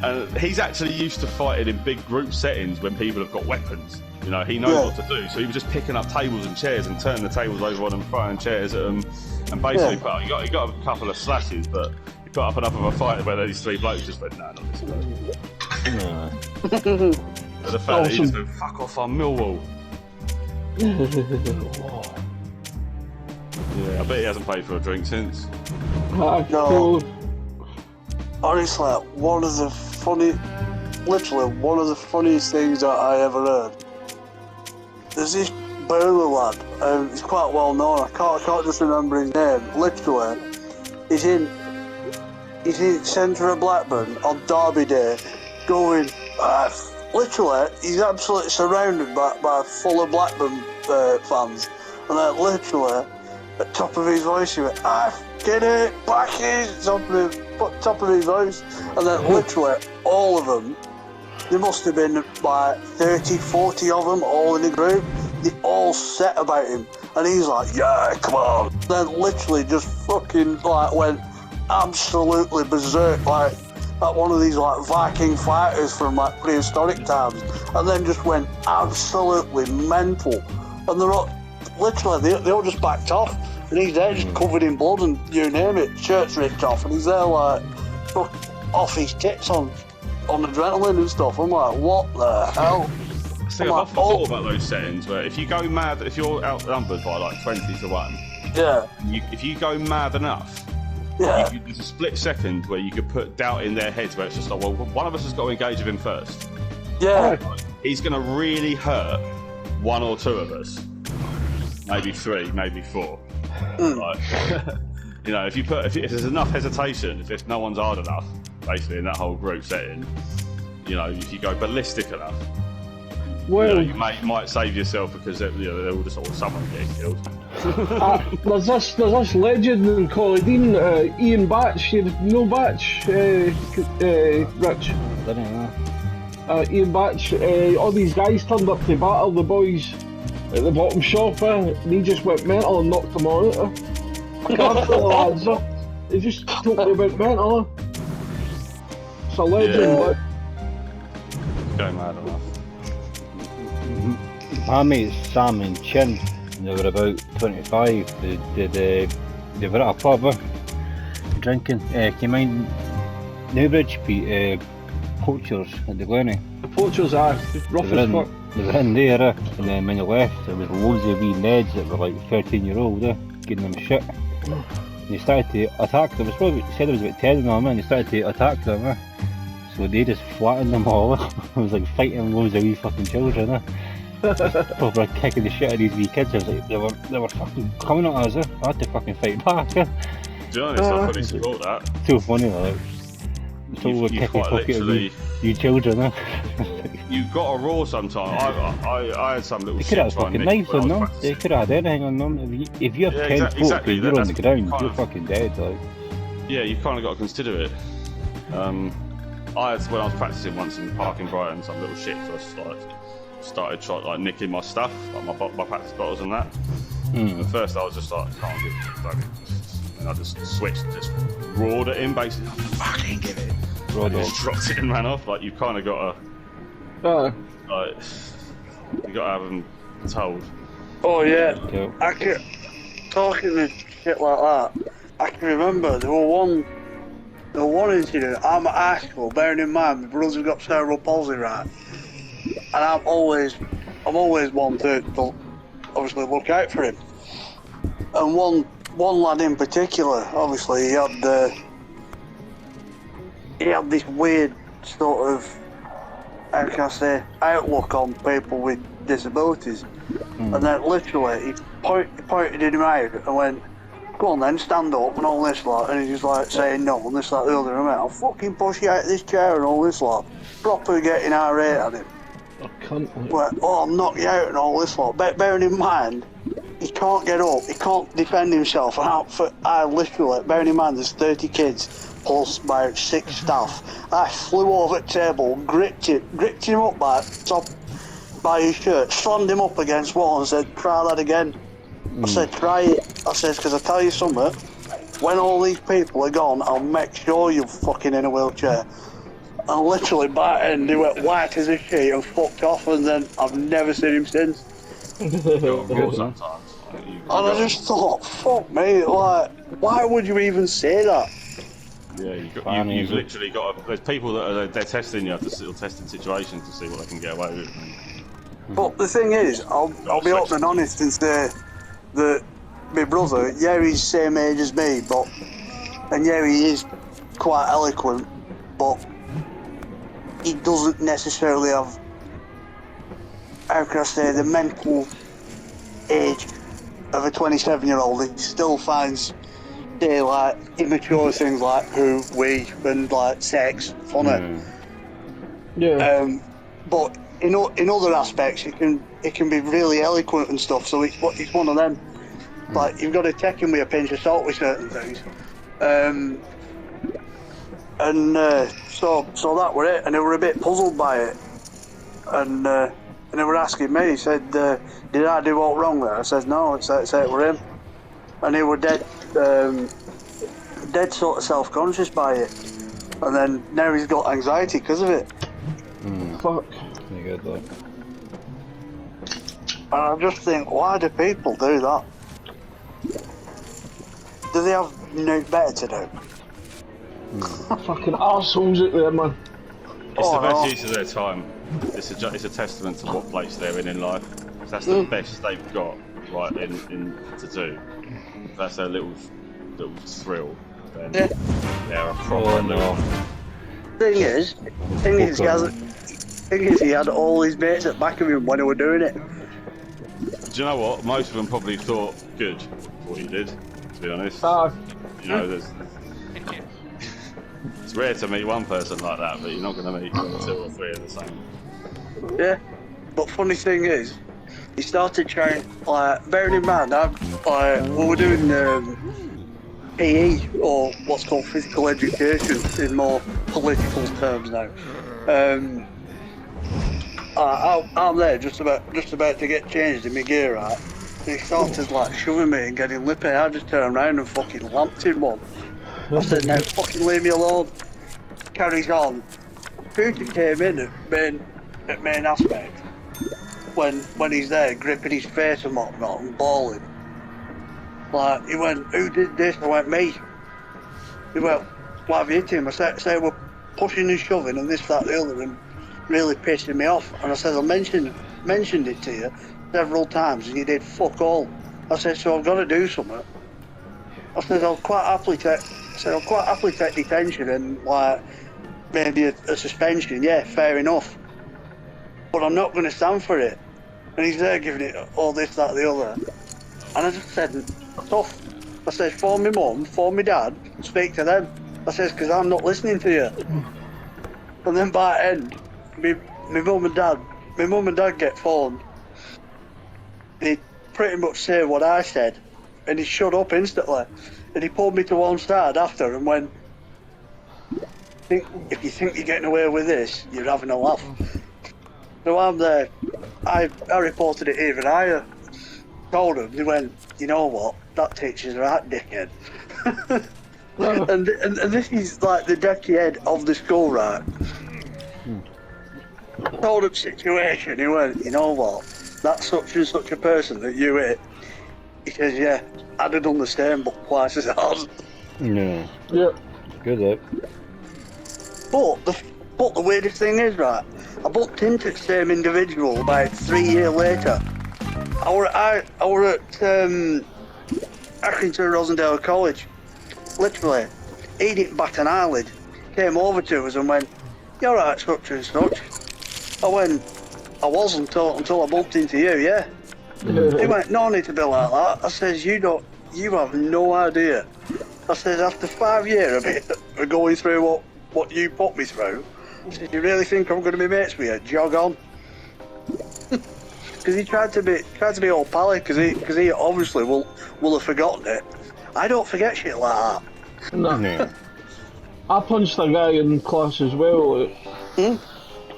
And he's actually used to fighting in big group settings when people have got weapons. You know, he knows what to do. So he was just picking up tables and chairs and turning the tables over on them, throwing chairs at them, and basically he got a couple of slashes, but he put up enough of a fight where these three blokes just went, nah, not this guy. No. But the fact that he just went, fuck off on Millwall. Yeah, I bet he hasn't paid for a drink since. No. Honestly, literally one of the funniest things that I ever heard. There's this Bowler lad, he's quite well known, I can't just remember his name. Literally, he's in centre of Blackburn on Derby Day, going, literally, he's absolutely surrounded by full of Blackburn fans, and then literally, at top of his voice, he went, get it, back in, top of his voice, and then literally, all of them, there must have been like 30, 40 of them, all in a group, they all set about him, and he's like, yeah, come on, then literally just fucking like went absolutely berserk, like one of these like Viking fighters from like prehistoric times, and then just went absolutely mental, and they're all, literally, they all just backed off, and he's there just covered in blood and you name it, shirt's ripped off, and he's there like off his tits on adrenaline and stuff. I'm like, what the hell? See, I've thought about those settings where if you go mad, if you're outnumbered by like 20-1, if you go mad enough, there's a split second where you could put doubt in their heads where it's just like, well, one of us has got to engage with him first. Yeah. He's going to really hurt one or two of us. Maybe three, maybe four. Like, you know, if there's enough hesitation, if no one's hard enough, basically in that whole group setting, you know, if you go ballistic enough, well, you might save yourself because they're all just someone getting killed. There's this legend in Colladine, Ian Batch. You know Batch, Rich. Ian Batch. All these guys turned up to battle the boys at the bottom shop, and he just went mental and knocked them all out. I can't tell the lads. He just totally went mental. It's a legend, but Go mad enough. My mates Sam and Chin, they were about 25. They were at a pub drinking. Came in Newbridge, Poachers at the Glennie. the poachers are rough as fuck. They were in there, and then when they left, there was loads of wee Neds that were like 13-year-old, giving them shit. And they started to attack them. It said there was about 10 of them, and they started to attack them. So they just flattened them all. It was like fighting loads of wee fucking children. People were kicking the shit out of these wee kids. I was like, they were fucking coming at us. I had to fucking fight back. To be honest, I fully support that. So funny, like. So we're kicking pocket of you children. You've got a raw sometimes. I had some little. They could have had fucking knives on them. They could have had anything on them. If you have 10 folk and you're on the ground, you're fucking dead. Like. Yeah, you've kind of got to consider it. When I was practicing once in the park in Brighton, some little shit just started trying nicking my stuff, like my practice bottles and that. At first I was just like, can't give it, and I just switched and just roared at him, basically, fucking give it. Just dropped it and ran off. Like, you've kind of got to, like, you got to have them told. Oh yeah, Cool. I can, talking and shit like that, I can remember there was one incident. I'm at high school, bearing in mind my brother's got cerebral palsy, right? And I'm always one to obviously look out for him. And one lad in particular, obviously he had this weird sort of, how can I say, outlook on people with disabilities. And then literally he pointed him out and went, go on then, stand up and all this lot, and he's just like saying no and this, that, the other, and I'll fucking push you out of this chair and all this lot. Proper getting irate at him. I can't. Well, I'll knock you out and all this lot. Bearing in mind, he can't get up, he can't defend himself. I literally, bearing in mind there's 30 kids plus about 6 staff. I flew over the table, gripped him up by his shirt, slammed him up against wall and said, try that again. I said, try it. I said, because I tell you something, when all these people are gone, I'll make sure you're fucking in a wheelchair. And literally by the end, he went white as a sheet and fucked off, and then I've never seen him since. Got a rule sometimes. Like, you And I just thought, fuck me, like, why would you even say that? yeah, Funny, you've isn't it? literally got. There's people that are they're testing you, testing situations to see what they can get away with. But the thing is, I'll be open and honest and say that my brother, yeah, he's the same age as me, and yeah, he is quite eloquent, but he doesn't necessarily have, how can I say, the mental age of a 27-year-old. He still finds, say, like, immature things like who, we, and, like, sex funny. Yeah. But in other aspects, it can be really eloquent and stuff. So it's one of them. Like, you've got to take him with a pinch of salt with certain things. So that were it, and they were a bit puzzled by it. And they were asking me. He said, "Did I do all wrong there?" I said, "No." It were him, and they were dead sort of self-conscious by it. And then now he's got anxiety because of it. Fuck. You good, though. And I just think, why do people do that? Do they have no better to do? Fucking arseholes out there, man. It's the best no. use of their time. It's a testament to what place they're in life. If that's the best they've got right in to do. If that's their little thrill, then they're a proper little. Thing is, he had all his mates at the back of him when he were doing it. Do you know what? Most of them probably thought good what he did. To be honest, you know, it's rare to meet one person like that, but you're not going to meet 2 or 3 of the same. Yeah, but funny thing is, he started trying, like, bearing in mind, we were doing PE, or what's called physical education in more political terms now. I'm there just about to get changed in my gear, right? And he started like shoving me and getting lippy. I just turned around and fucking lamped him one. I said, "Now fucking leave me alone." Carries on. Putin came in at main aspect when he's there gripping his face and whatnot and bawling. Like, he went, "Who did this?" I went, "Me." He went, "Why have you hit him?" I said, "We're pushing and shoving and this, that, the other, and really pissing me off." And I said, "I mentioned it to you several times and you did fuck all." I said, "So I've got to do something." I said, I'll quite happily take detention and, like, maybe a suspension. Yeah, fair enough. But I'm not going to stand for it." And he's there giving it all this, that, the other. And I just said, "Tough." I said, "Phone my mum, phone my dad, speak to them." I says, "Because I'm not listening to you." And then by the end, my mum and dad get phoned. They pretty much say what I said, and he shut up instantly. And he pulled me to one side after and went, "If you think you're getting away with this, you're having a laugh." So I'm there. I reported it even higher. Told him. He went, "You know what? That teacher's right, dickhead." and this is like the dickhead of the school, right? Told him situation. He went, "You know what? That's such and such a person that you hit." He says, "Yeah, I'd have done the same, but twice as hard." Yeah. Yeah. Good, though. But the weirdest thing is, right, I bumped into the same individual about 3 years later. I were at Accrington Rosendale College. Literally, he didn't bat an eyelid. Came over to us and went, "You alright, such and such?" I went, "I wasn't until I bumped into you, yeah." He went, "No need to be like that." I says, "You have no idea." I says, "After 5 years of going through what you put me through," I said, "You really think I'm going to be mates with you? Jog on." Because he tried to be all pally, because he obviously will have forgotten it. I don't forget shit like that. No. Yeah. I punched a guy in class as well.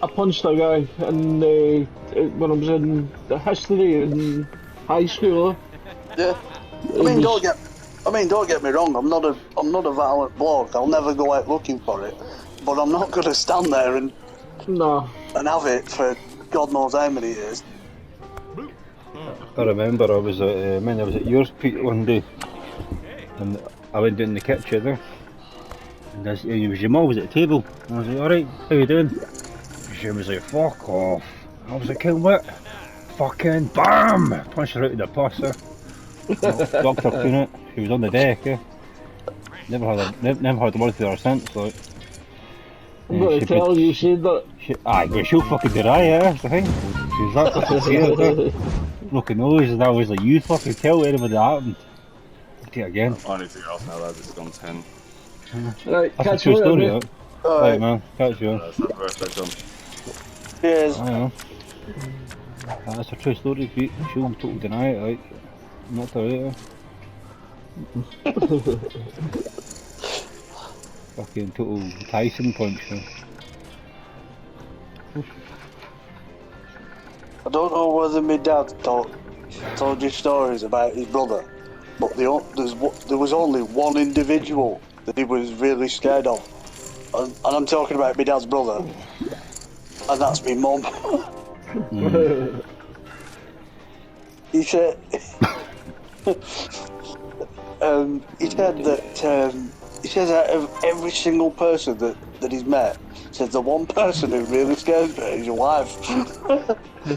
I punched a guy when I was in the history in high school. Yeah. Don't get me wrong. I'm not a violent bloke. I'll never go out looking for it. but I'm not going to stand there and No. have it for God knows how many years. I remember I was at yours, Pete, one day, and I went down in the kitchen there, and it was your mum was at the table. And I was like, alright, how you doing? She was like, fuck off. I was like, what? Fucking BAM! Punched her out of the pus there. Doctor Coonut, she was on the deck, yeah. Never had a word with her since, like. I'm going to tell you, she that. Aye, but she'll fucking deny it, that's the thing. She was that fucking scared there. Looking nose, and I was like, you fucking tell anybody that happened. Do it again. I need to get off now, lads. It's gone 10. Right, That's a catch true you later, story, mate. that. Right, man, catch you. Happy birthday, John. Cheers. I know. That's a true story, Pete. She'll totally deny it, like. Not to later. Fucking total Tyson punch, man. I don't know whether my dad told you stories about his brother, but there was only one individual that he was really scared of, and I'm talking about my dad's brother, and that's my mum. He said, he says out of every single person that he's met, says the one person who really scares me is your wife.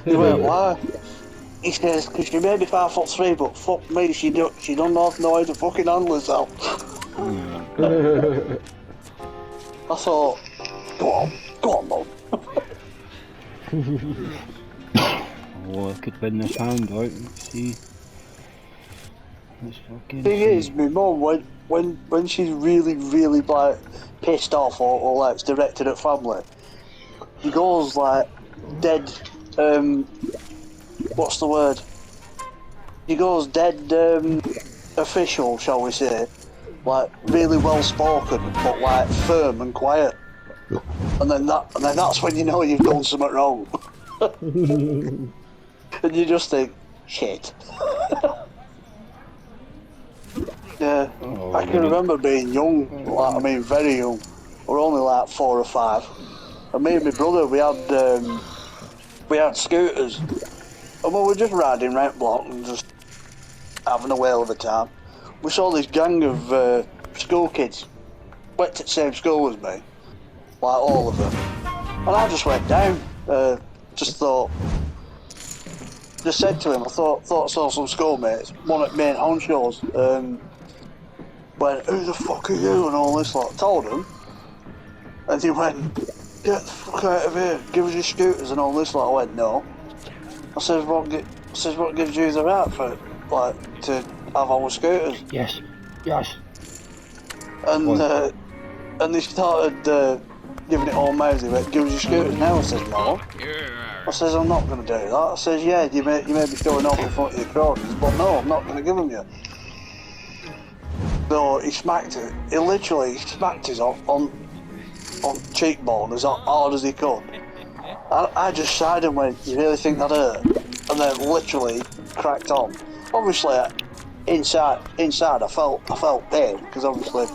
He went, why? He says, because she may be 5'3", but fuck me, she don't know how to fucking handle herself. I thought, go on, Mum. Oh, I could win this hand, right? See. Let's fucking Thing see. is, my mum, when she's really, really like pissed off or like it's directed at family, she goes like dead. What's the word? She goes dead official, shall we say? Like really well spoken, but like firm and quiet. And then that's when you know you've done something wrong. And you just think, shit. Yeah, Oh, I can remember being young, like, I mean very young. We're only like 4 or 5. And me and my brother, we had scooters. And we were just riding round block and just having a whale of a time. We saw this gang of school kids, went to the same school as me, like all of them. And I just went down, just said to him, I thought I saw some schoolmates, one at main Honshaws, went, who the fuck are you, and all this lot. Told him, and he went, get the fuck out of here, give us your scooters and all this lot. I went, no. I says, what gives you the right for, like, to have our scooters? Yes. And they started giving it all mousy. Went, give us your scooters now. I says, no. I says, I'm not going to do that. I says, yeah, you may be showing off in front of your cronies, but no, I'm not going to give them you. So he smacked it. He literally smacked his on cheekbone as hard as he could. I just sighed and went, you really think that hurt? And then literally cracked on. Obviously, inside I felt pain, because obviously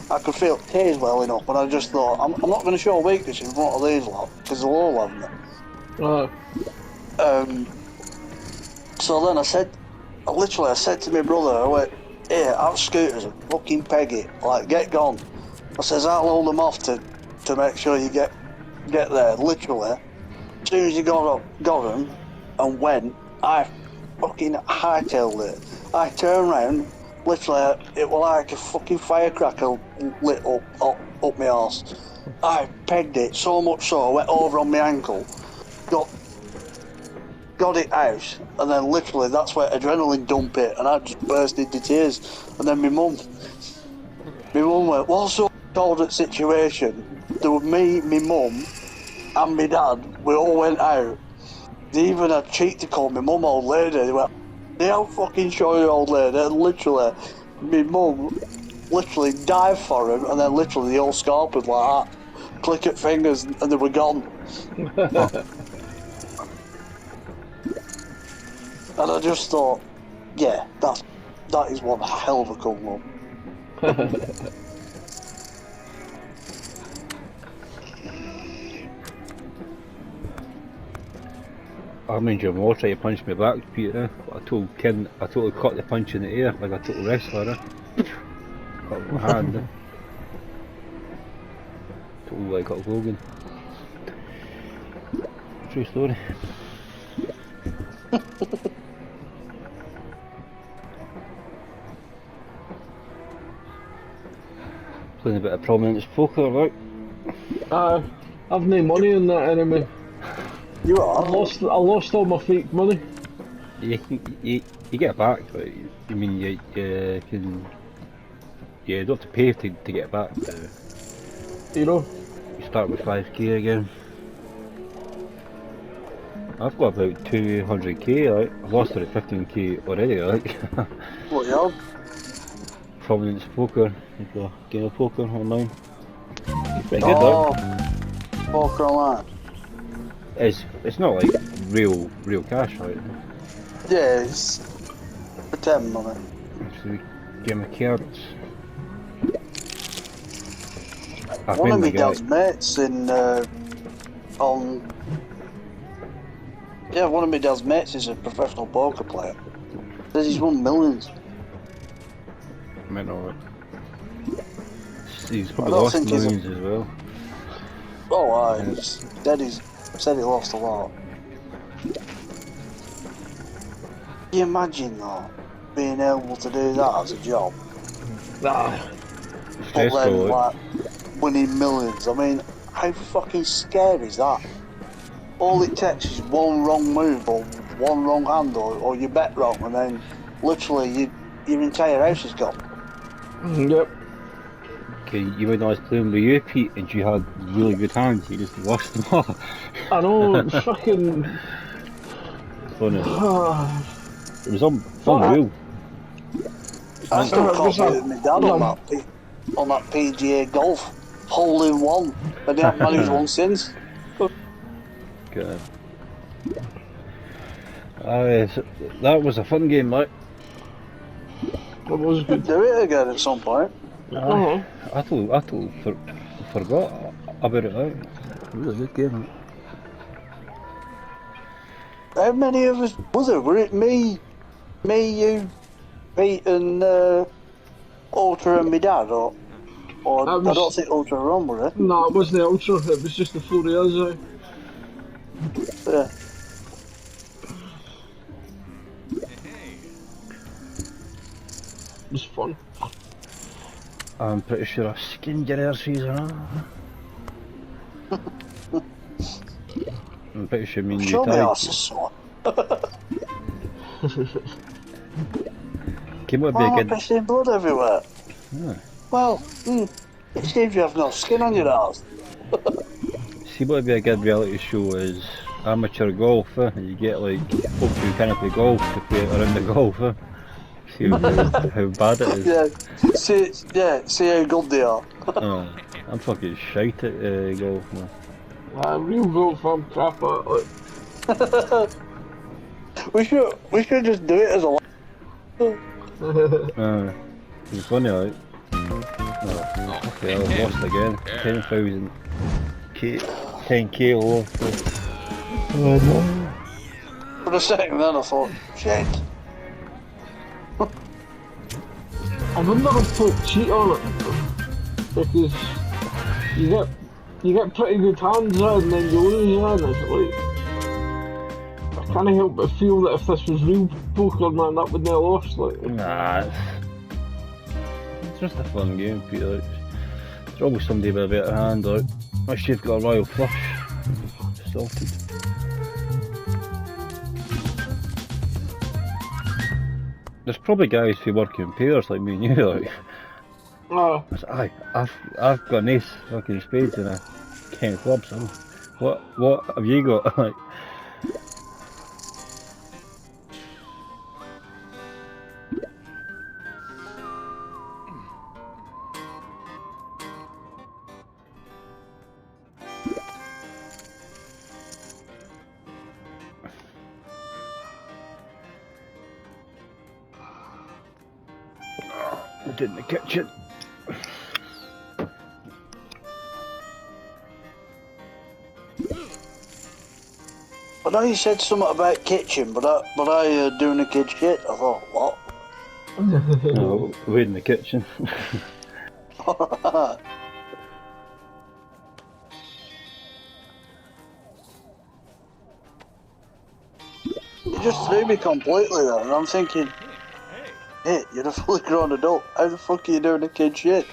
I could feel tears welling up, and I just thought, I'm not going to show weakness in front of these lot, because they'll all have me. So then I said to my brother, I went, here, have scooters and fucking peg it, like, get gone. I says, I'll hold them off to make sure you get there, literally. As soon as you got them and went, I fucking hightailed it. I turned round, literally, it was like a fucking firecracker lit up my arse. I pegged it so much so I went over on my ankle, got it out, and then literally that's where adrenaline dumped it, and I just burst into tears. And then my mum went, what's the toilet situation? There was me, my mum, and my dad. We all went out. They even had cheek to call my mum old lady. They went, they don't fucking show you old lady. And literally, my mum literally dived for him, and then literally the old scarp was like that. Click at fingers, and they were gone. And I just thought, yeah, that is one hell of a cool mum. I mean, Jim Moore tried to punch me back, Peter. But I told Ken, I totally caught the punch in the air like a total wrestler. Caught it with my hand. Total like Hulk Hogan. True story. Playing a bit of Prominence poker, right? I've no money on that anyway. You I are? lost all my fake money. You get it back, but I mean you can you don't have to pay to get it back. You know. You start with 5k again. I've got about 200k. Like I've lost about 15k already. Like What, you on? Prominence poker, like a game of poker online. It's pretty good, Oh, like. poker online. It's not like real cash, right? Yeah, it's pretend money. It's a game of cards. I've One of been my the guy. dad's mates in one of my dad's mates is a professional poker player. Says he's won millions. I might not. He's I probably don't lost think he's a- millions as well. Oh, aye. He's said he lost a lot. Can you imagine though, being able to do that as a job? Nah. But then, Stressful. like, winning millions. I mean, how fucking scary is that? All it takes is one wrong move or one wrong hand or you bet wrong and then literally your entire house is gone. Yep. Okay, you when I was playing with you, Pete, and you had really good hands, you just lost them all. I know, fucking. Funny. It was Fuck. unreal. I still it can't was a- believe my dad on that PGA golf hole in one and they haven't managed one since. God. That was a fun game, mate. It was good. Do it again at some point. I totally forgot about it, right? Really good game. How many of us was it? Were it me, you, Pete and Ultra and my dad or I don't think Ultra were on, were they? No, it wasn't the Ultra, it was just the 4 years. Yeah. It was fun. I'm pretty sure I skinned your air season, huh? I'm pretty sure me and you Show me tied. ass is sore. Came up Why with am I a good. pissing blood everywhere? Yeah. Well, it seems you have no skin on your ass. See what would be a good reality show is amateur golf, and you get like folk who can't play golf to play around the golf. See how bad it is. See how good they are. Oh, I'm fucking shite at golf, man. Real golf, I'm crap at it. We should just do it as a It's funny, like. Oh, okay, I've lost again. 10,000 K, 10k lost. Oh no. For a second then I thought, shit. I wonder if folk cheat on it. Because you get pretty good hands and then you lose and it's like I can't help but feel that if this was real poker, man, that would not have lost. Like, Nah, it's just a fun game, Peter. There's always somebody with a better hand, like. Unless you've got a royal flush. Sorted. There's probably guys who work in pairs like me and you, like. Aye, I've got an ace fucking spades and a 10 clubs, so what have you got? Like, in the kitchen. I know you said something about kitchen, but I doing a kid shit. I thought, what? No, we're in the kitchen. You just threw me completely there, and I'm thinking, hey, you're a fully grown adult. How the fuck are you doing a kid shit?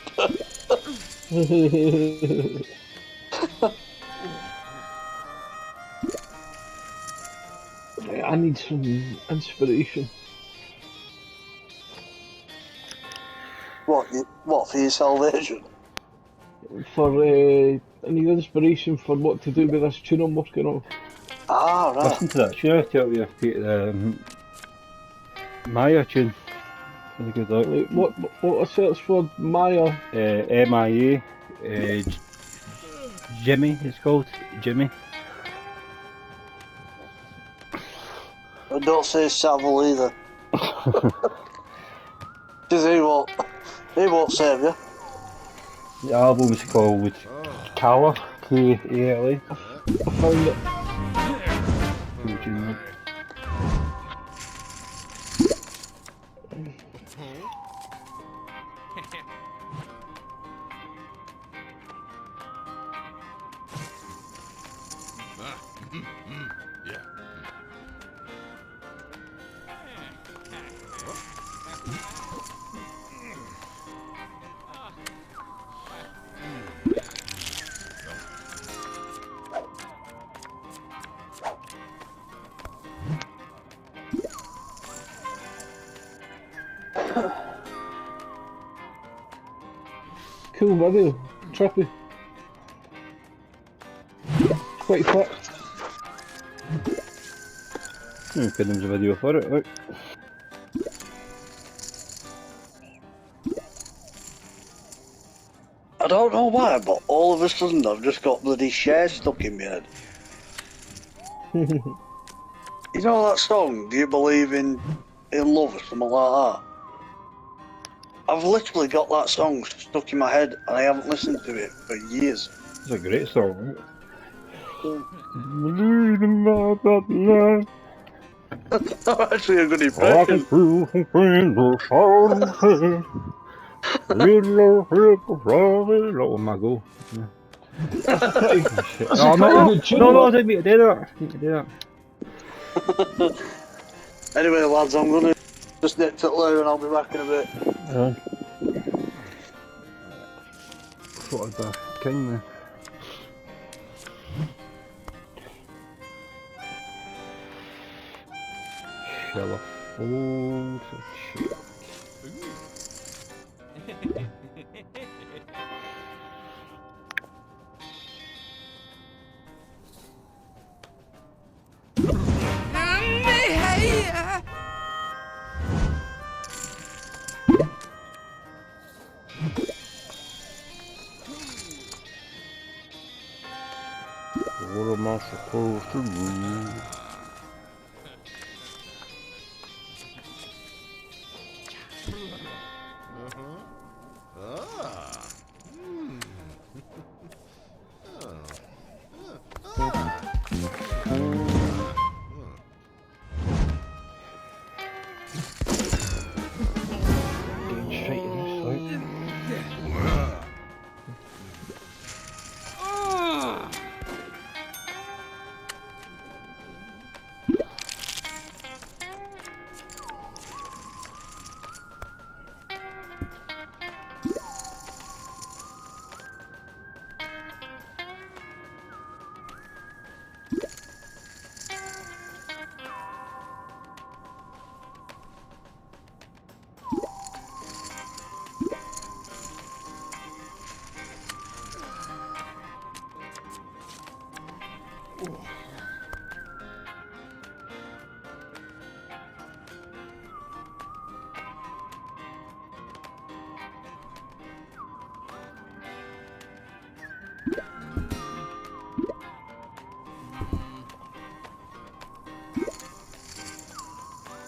I need some inspiration. What for your salvation? I need inspiration for what to do with this tune I'm working on. Ah, right. Listen to that tune I tell you, Maya tune. Really good out. Like, what I search for Maya. MIA. Jimmy, it's called. Jimmy. And don't say Savile either. Because he won't save you. The album's called Kala. K-A-L-A. I found it. Good tune, man. Cool video. Trippy. Quite quick. Give them a video for it, right? I don't know why, but all of a sudden I've just got bloody Cher stuck in my head. You know that song, Do You Believe in Love or something like that? I've literally got that song stuck in my head and I haven't listened to it for years. It's a great song, right? That's actually a good impression. Oh my god. It's No, a pretty no, good tune, no, that. I didn't mean to do that. I didn't mean to do that. Anyway, lads, I'm gonna just nip to Lou and I'll be back in a bit. Thought I'd be king there. Shell of fools of shit. What am I supposed to do? Getting straight in this out.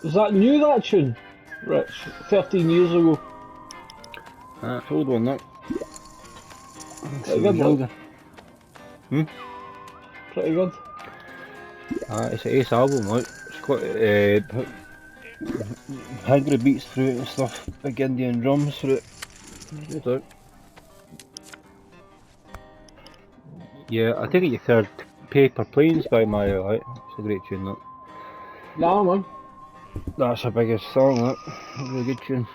Is that new, that tune? Rich, 13 years ago. That's old one, that. Pretty good, Zelda. Pretty good. It's an ace album, like, it's quite, angry beats through it and stuff, big Indian drums through it. Good out. Yeah, I think you've heard Paper Planes by Mario, right? It's a great tune, that. Nah, man. That's her biggest song, that. Really good tune.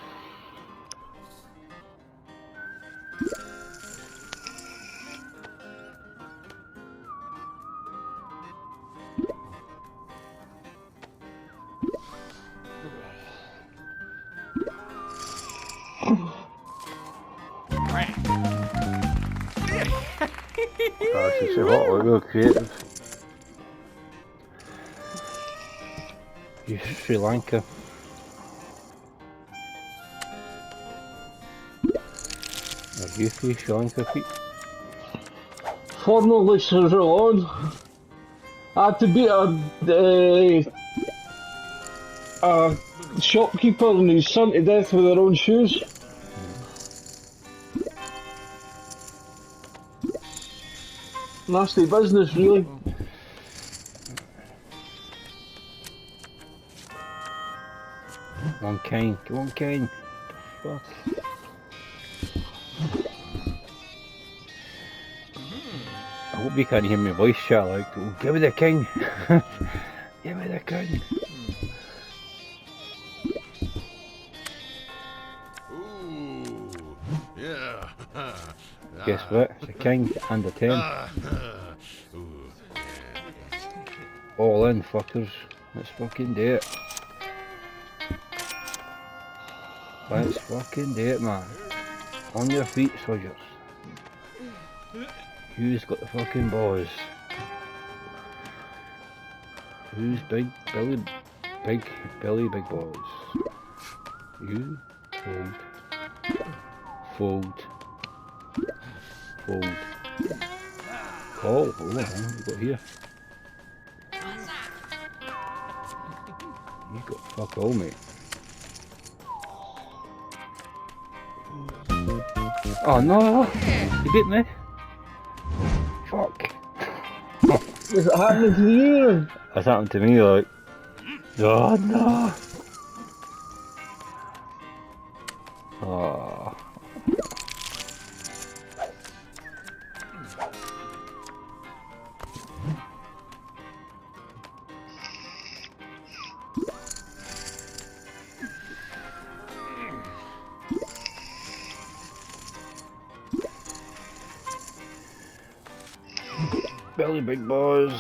She's so hot, like, real creative. Sri Lanka. Are you free Sri Lanka, Pete? Formerly Sir Lord. I had to beat a shopkeeper and his son to death with their own shoes. Nasty business, really. Come on, Kane. Come on, Kane. Fuck. I hope you can't hear my voice chat like, oh, give me the king. Give me the king. Yeah. Guess what? It's a king and a 10. All in, fuckers. Let's fucking do it. Let's fucking do it, man. On your feet, soldiers. Who's got the fucking balls? Who's big belly, big boys? You fold. Oh, what have you got here? You got fuck all, mate. Oh no! You beat me. Fuck. Is it happening to you? That's happened to me, like. Oh no! Oh. Belly big boys.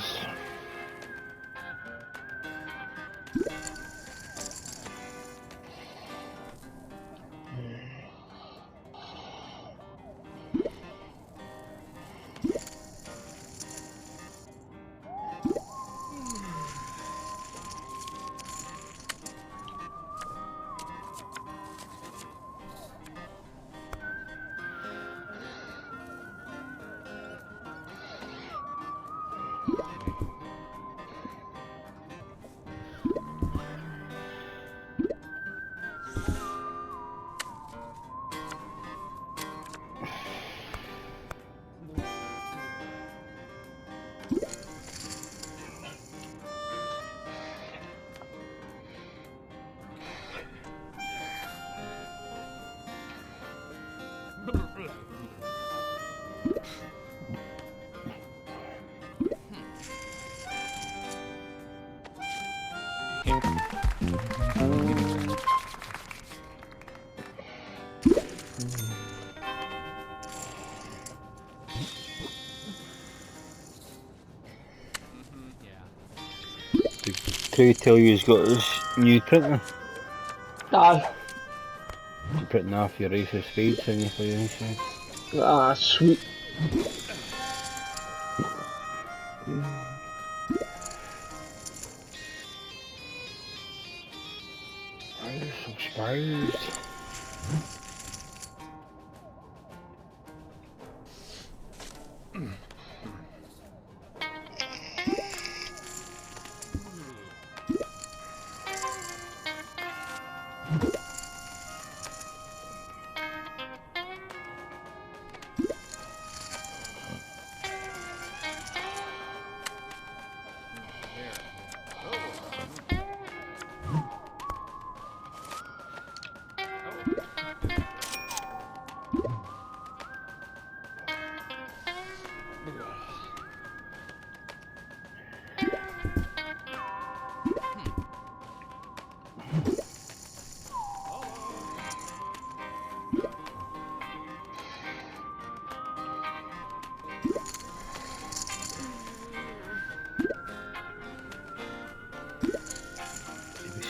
Can you tell you've got this new printer? Aye. You're printing off your racist speed thing for you inside. Ah, sweet. I'm so surprised.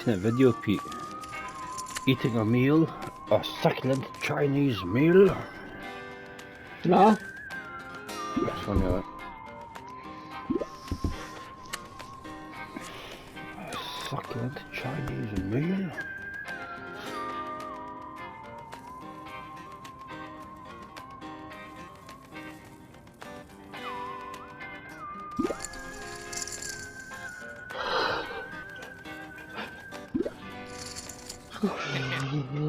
watching that video, Pete. Eating a meal, a succulent Chinese meal. Nah. That's funny, that. A succulent Chinese meal.